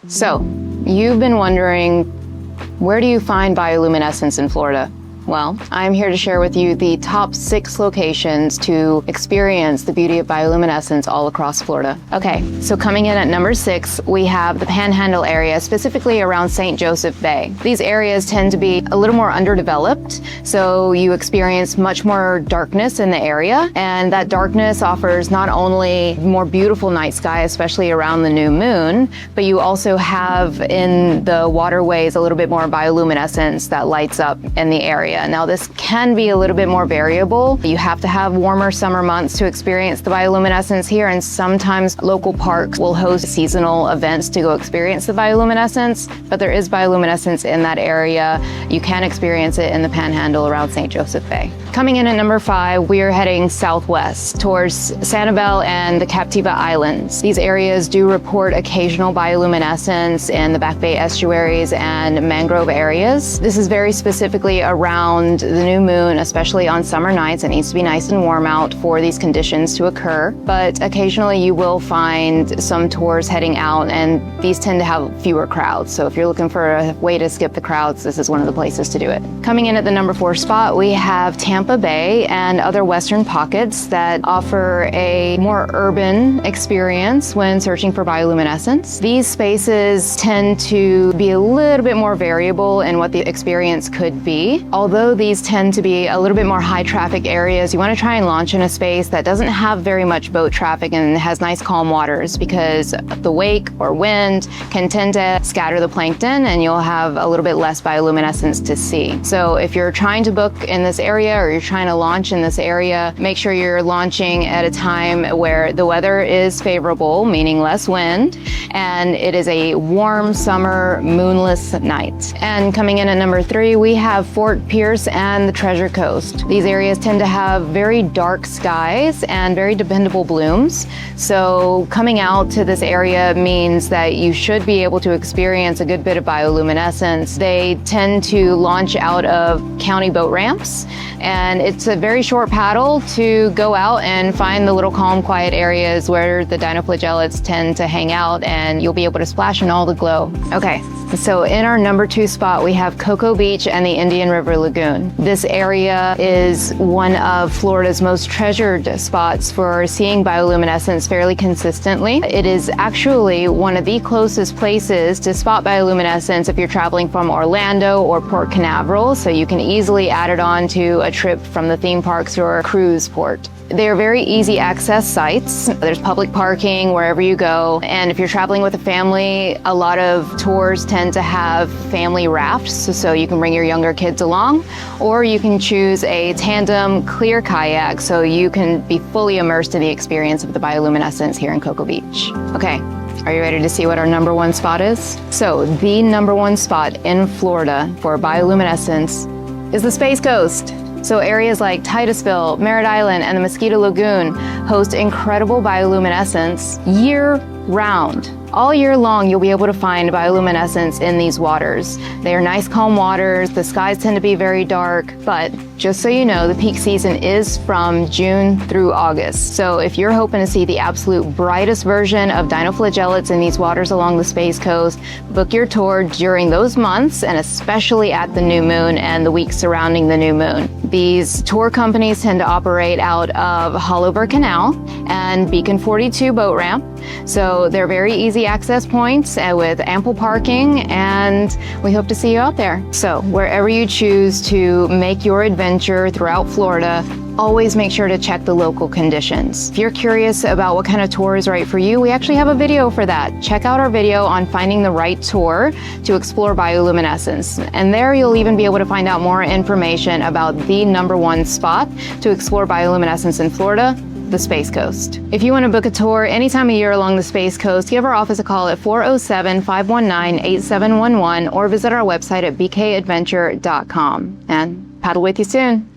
So, you've been wondering, where do you find bioluminescence in Florida? Well, I'm here to share with you the top 6 locations to experience the beauty of bioluminescence all across Florida. Okay, so coming in at number 6, we have the Panhandle area, specifically around St. Joseph Bay. These areas tend to be a little more underdeveloped, so you experience much more darkness in the area, and that darkness offers not only more beautiful night sky, especially around the new moon, but you also have in the waterways a little bit more bioluminescence that lights up in the area. Now this can be a little bit more variable. You have to have warmer summer months to experience the bioluminescence here, and sometimes local parks will host seasonal events to go experience the bioluminescence, but there is bioluminescence in that area. You can experience it in the Panhandle around St. Joseph Bay. Coming in at number 5, we are heading southwest towards Sanibel and the Captiva Islands. These areas do report occasional bioluminescence in the Back Bay estuaries and mangrove areas. This is very specifically around the new moon, especially on summer nights. It needs to be nice and warm out for these conditions to occur, but occasionally you will find some tours heading out, and these tend to have fewer crowds. So if you're looking for a way to skip the crowds, this is one of the places to do it. Coming in at the number 4 spot, we have Tampa Bay and other western pockets that offer a more urban experience when searching for bioluminescence. These spaces tend to be a little bit more variable in what the experience could be. Although these tend to be a little bit more high traffic areas, you want to try and launch in a space that doesn't have very much boat traffic and has nice calm waters, because the wake or wind can tend to scatter the plankton and you'll have a little bit less bioluminescence to see. So if you're trying to book in this area or you're trying to launch in this area, make sure you're launching at a time where the weather is favorable, meaning less wind, and it is a warm summer moonless night. And coming in at number 3, we have Fort Pierce and the Treasure Coast. These areas tend to have very dark skies and very dependable blooms. So coming out to this area means that you should be able to experience a good bit of bioluminescence. They tend to launch out of county boat ramps, and it's a very short paddle to go out and find the little calm, quiet areas where the dinoflagellates tend to hang out, and you'll be able to splash in all the glow. Okay, so in our number 2 spot, we have Cocoa Beach and the Indian River Lagoon. This area is one of Florida's most treasured spots for seeing bioluminescence fairly consistently. It is actually one of the closest places to spot bioluminescence if you're traveling from Orlando or Port Canaveral, so you can easily add it on to a trip from the theme parks or a cruise port. They're very easy access sites. There's public parking wherever you go. And if you're traveling with a family, a lot of tours tend to have family rafts, so you can bring your younger kids along, or you can choose a tandem clear kayak so you can be fully immersed in the experience of the bioluminescence here in Cocoa Beach. Okay, are you ready to see what our number 1 spot is? So the number 1 spot in Florida for bioluminescence is the Space Coast. So areas like Titusville, Merritt Island, and the Mosquito Lagoon host incredible bioluminescence year-round. All year long, you'll be able to find bioluminescence in these waters. They are nice, calm waters. The skies tend to be very dark, but just so you know, the peak season is from June through August. So if you're hoping to see the absolute brightest version of dinoflagellates in these waters along the Space Coast, book your tour during those months, and especially at the new moon and the weeks surrounding the new moon. These tour companies tend to operate out of Hollowbur Canal and Beacon 42 boat ramp. So they're very easy access points with ample parking, and we hope to see you out there. So wherever you choose to make your adventure throughout Florida, always make sure to check the local conditions. If you're curious about what kind of tour is right for you, we actually have a video for that. Check out our video on finding the right tour to explore bioluminescence. And there you'll even be able to find out more information about the number 1 spot to explore bioluminescence in Florida, the Space Coast. If you want to book a tour any time of year along the Space Coast, give our office a call at 407-519-8711 or visit our website at bkadventure.com. And paddle with you soon.